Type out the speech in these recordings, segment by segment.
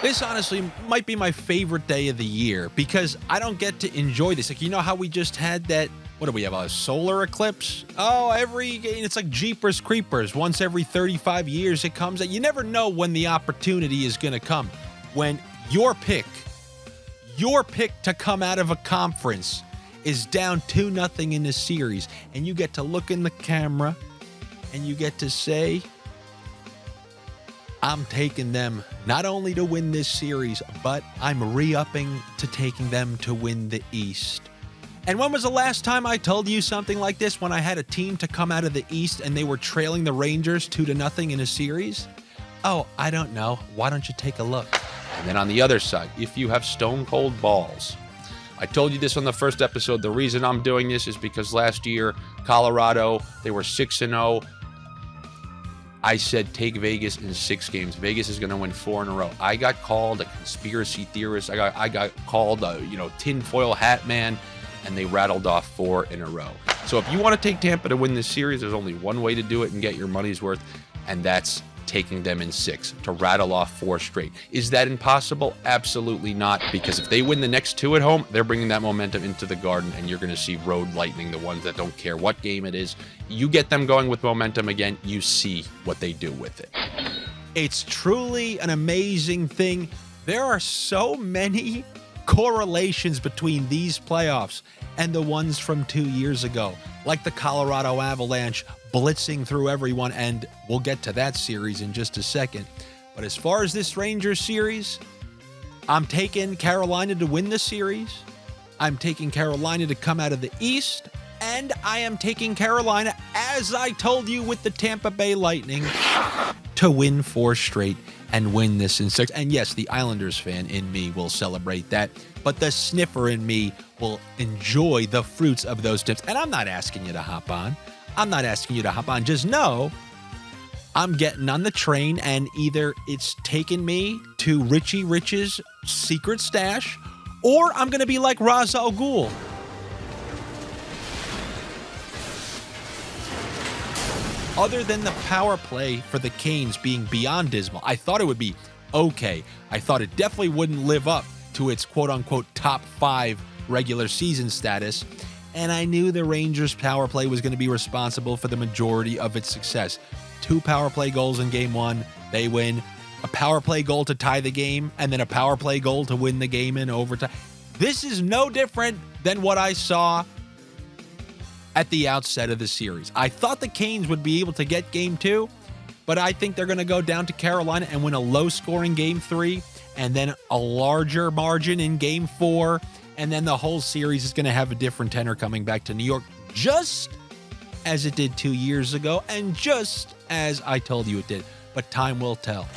This honestly might be my favorite day of the year because I don't get to enjoy this. Like, you know how we just had that, what do we have, a solar eclipse? Oh, it's like Jeepers Creepers. Once every 35 years it comes. You never know when the opportunity is going to come. When your pick to come out of a conference is down 2-0 in the series, and you get to look in the camera and you get to say, I'm taking them not only to win this series, but I'm re-upping to taking them to win the East. And when was the last time I told you something like this? When I had a team to come out of the East and they were trailing the Rangers 2-0 in a series? Oh, I don't know. Why don't you take a look? And then on the other side, if you have stone cold balls, I told you this on the first episode. The reason I'm doing this is because last year, Colorado, they were 6-0. I said take Vegas in 6 games. Vegas is going to win 4 in a row. I got called a conspiracy theorist. I got called a tinfoil hat man, and they rattled off 4 in a row. So if you want to take Tampa to win this series, there's only one way to do it and get your money's worth, and that's taking them in 6 to rattle off 4 straight. Is that impossible? Absolutely not, because if they win the next 2 at home, they're bringing that momentum into the Garden, and you're going to see Road Lightning, the ones that don't care what game it is. You get them going with momentum again, you see what they do with it. It's truly an amazing thing. There are so many correlations between these playoffs and the ones from 2 years ago, like the Colorado Avalanche blitzing through everyone, and we'll get to that series in just a second. But as far as this Rangers series, I'm taking Carolina to win the series. I'm taking Carolina to come out of the East, and I am taking Carolina, as I told you with the Tampa Bay Lightning, to win 4 straight and win this in 6. And yes, the Islanders fan in me will celebrate that, but the sniffer in me will enjoy the fruits of those tips. And I'm not asking you to hop on. Just know I'm getting on the train, and either it's taking me to Richie Rich's secret stash, or I'm going to be like Ra's al Ghul. Other than the power play for the Canes being beyond dismal, I thought it would be okay. I thought it definitely wouldn't live up to its quote-unquote top 5 regular season status, and I knew the Rangers' power play was going to be responsible for the majority of its success. 2 power play goals in Game 1, they win. A power play goal to tie the game, and then a power play goal to win the game in overtime. This is no different than what I saw at the outset of the series. I thought the Canes would be able to get Game 2, but I think they're going to go down to Carolina and win a low-scoring Game 3, and then a larger margin in Game 4, and then the whole series is going to have a different tenor coming back to New York, just as it did 2 years ago, and just as I told you it did. But time will tell.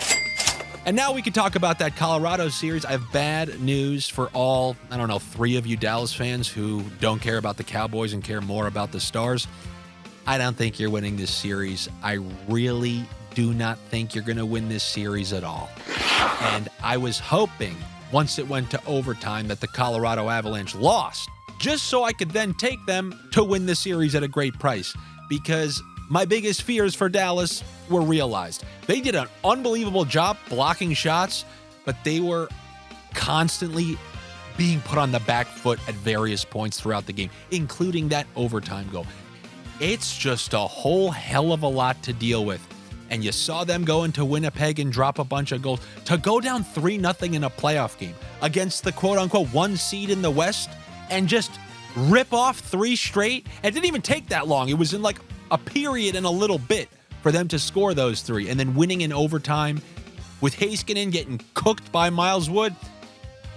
And now we can talk about that Colorado series. I have bad news for all, 3 of you Dallas fans who don't care about the Cowboys and care more about the Stars. I don't think you're winning this series. I really do not think you're going to win this series at all. And I was hoping, once it went to overtime, that the Colorado Avalanche lost, just so I could then take them to win the series at a great price, because my biggest fears for Dallas were realized. They did an unbelievable job blocking shots, but they were constantly being put on the back foot at various points throughout the game, including that overtime goal. It's just a whole hell of a lot to deal with. And you saw them go into Winnipeg and drop a bunch of goals. To go down 3-0 in a playoff game against the quote-unquote 1 seed in the West and just rip off 3 straight. It didn't even take that long. It was in like a period and a little bit for them to score those 3. And then winning in overtime with Heiskanen getting cooked by Miles Wood.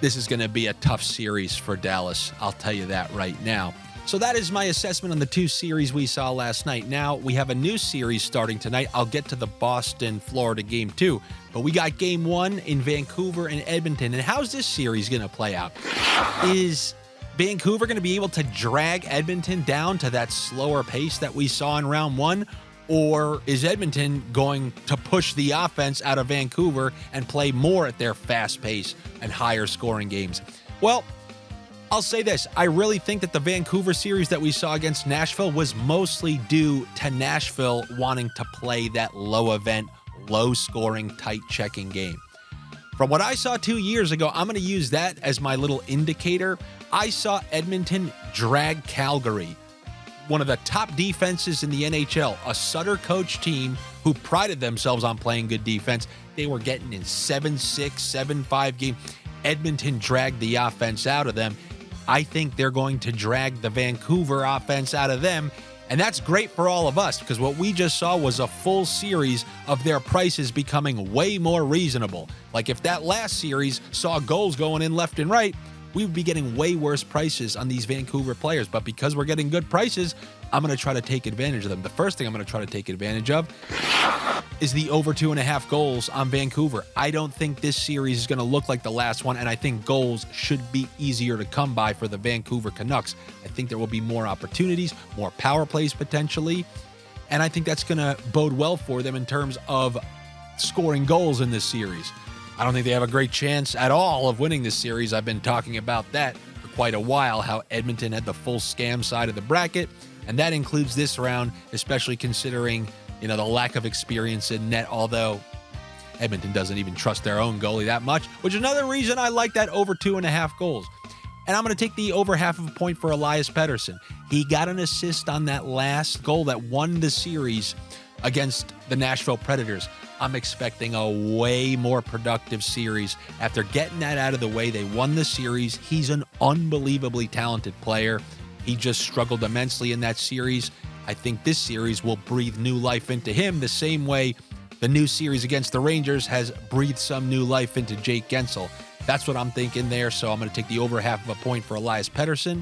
This is going to be a tough series for Dallas. I'll tell you that right now. So that is my assessment on the 2 series we saw last night. Now we have a new series starting tonight. I'll get to the Boston-Florida Game 2. But we got Game 1 in Vancouver and Edmonton. And how's this series going to play out? Is Vancouver going to be able to drag Edmonton down to that slower pace that we saw in round 1? Or is Edmonton going to push the offense out of Vancouver and play more at their fast pace and higher scoring games? Well, I'll say this. I really think that the Vancouver series that we saw against Nashville was mostly due to Nashville wanting to play that low event, low scoring, tight checking game. From what I saw 2 years ago, I'm going to use that as my little indicator. I saw Edmonton drag Calgary, one of the top defenses in the NHL, a Sutter coach team who prided themselves on playing good defense. They were getting in 7-6, 7-5 game. Edmonton dragged the offense out of them. I think they're going to drag the Vancouver offense out of them. And that's great for all of us because what we just saw was a full series of their prices becoming way more reasonable. Like if that last series saw goals going in left and right, we would be getting way worse prices on these Vancouver players. But because we're getting good prices, I'm going to try to take advantage of them. The first thing I'm going to try to take advantage of is the over 2.5 goals on Vancouver. I don't think this series is going to look like the last one, and I think goals should be easier to come by for the Vancouver Canucks. I think there will be more opportunities, more power plays potentially, and I think that's going to bode well for them in terms of scoring goals in this series. I don't think they have a great chance at all of winning this series. I've been talking about that for quite a while, how Edmonton had the full scam side of the bracket, and that includes this round, especially considering the lack of experience in net, although Edmonton doesn't even trust their own goalie that much, which is another reason I like that over 2.5 goals. And I'm going to take the over half of a point for Elias Pettersson. He got an assist on that last goal that won the series against the Nashville Predators. I'm expecting a way more productive series. After getting that out of the way, they won the series. He's an unbelievably talented player. He just struggled immensely in that series. I think this series will breathe new life into him the same way the new series against the Rangers has breathed some new life into Jake Gensel. That's what I'm thinking there, so I'm going to take the over half of a point for Elias Pettersson.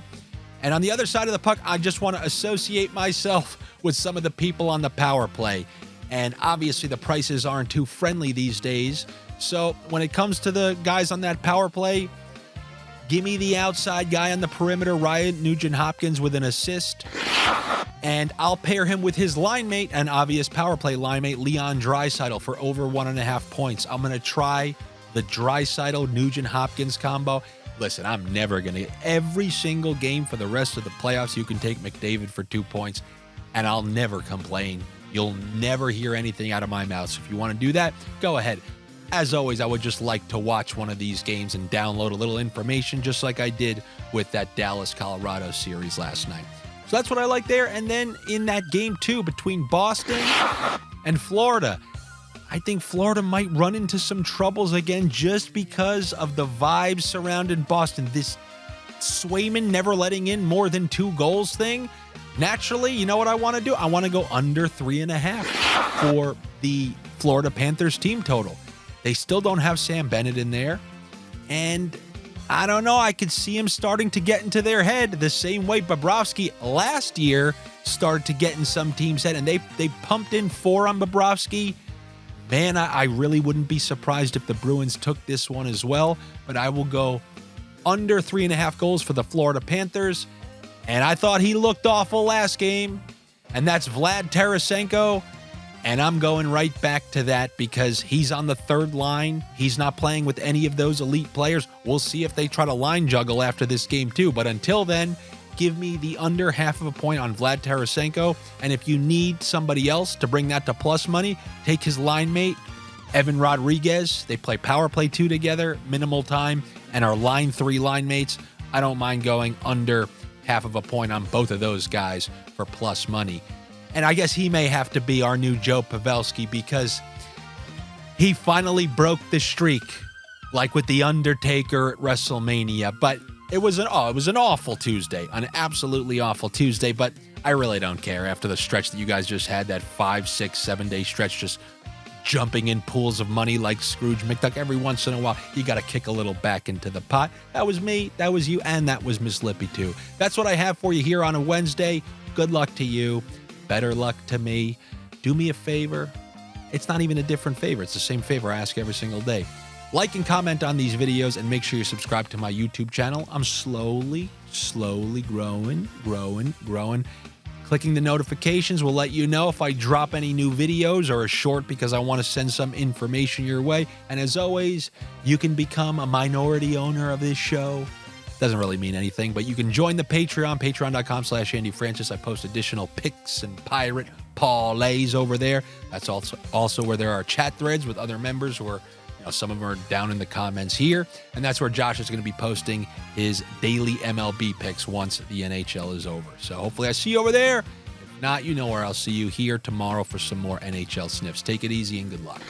And on the other side of the puck, I just want to associate myself with some of the people on the power play. And obviously the prices aren't too friendly these days. So when it comes to the guys on that power play, give me the outside guy on the perimeter, Ryan Nugent-Hopkins, with an assist. And I'll pair him with his line mate, an obvious power play line mate, Leon Draisaitl, for over 1.5 points. I'm going to try the Draisaitl-Nugent-Hopkins combo. Listen, I'm never going to. Every single game for the rest of the playoffs, you can take McDavid for 2 points, and I'll never complain. You'll never hear anything out of my mouth. So if you want to do that, go ahead. As always, I would just like to watch one of these games and download a little information, just like I did with that Dallas-Colorado series last night. So that's what I like there. And then in that game 2 between Boston and Florida, I think Florida might run into some troubles again just because of the vibes surrounding Boston. This Swayman never letting in more than 2 goals thing. Naturally, you know what I want to do? I want to go under 3.5 for the Florida Panthers team total. They still don't have Sam Bennett in there. And I don't know. I could see him starting to get into their head the same way Bobrovsky last year started to get in some teams' head, and they pumped in 4 on Bobrovsky. Man, I really wouldn't be surprised if the Bruins took this one as well, but I will go under 3.5 goals for the Florida Panthers. And I thought he looked awful last game, and that's Vlad Tarasenko. And I'm going right back to that because he's on the third line. He's not playing with any of those elite players. We'll see if they try to line juggle after this game too. But until then, give me the under half of a point on Vlad Tarasenko. And if you need somebody else to bring that to plus money, take his line mate, Evan Rodriguez. They play power play 2 together, minimal time, and are line 3 line mates. I don't mind going under half of a point on both of those guys for plus money. And I guess he may have to be our new Joe Pavelski because he finally broke the streak, like with The Undertaker at WrestleMania. But it was an awful Tuesday, an absolutely awful Tuesday. But I really don't care after the stretch that you guys just had, that 5, 6, 7 day stretch, just jumping in pools of money like Scrooge McDuck. Every once in a while, you got to kick a little back into the pot. That was me, that was you, and that was Miss Lippy too. That's what I have for you here on a Wednesday. Good luck to you. Better luck to me. Do me a favor. It's not even a different favor. It's the same favor I ask every single day. Like and comment on these videos and make sure you subscribe to my YouTube channel. I'm slowly growing. Clicking the notifications will let you know if I drop any new videos or a short because I want to send some information your way. And as always, you can become a minority owner of this show. Doesn't really mean anything, but you can join the Patreon, patreon.com/Andy Francess. I post additional picks and pirate parlays over there. That's also where there are chat threads with other members who are Some of them are down in the comments here, and that's where Josh is going to be posting his daily MLB picks once the NHL is over. So hopefully I see you over there. If not, you know where I'll see you here tomorrow for some more NHL sniffs. Take it easy and good luck.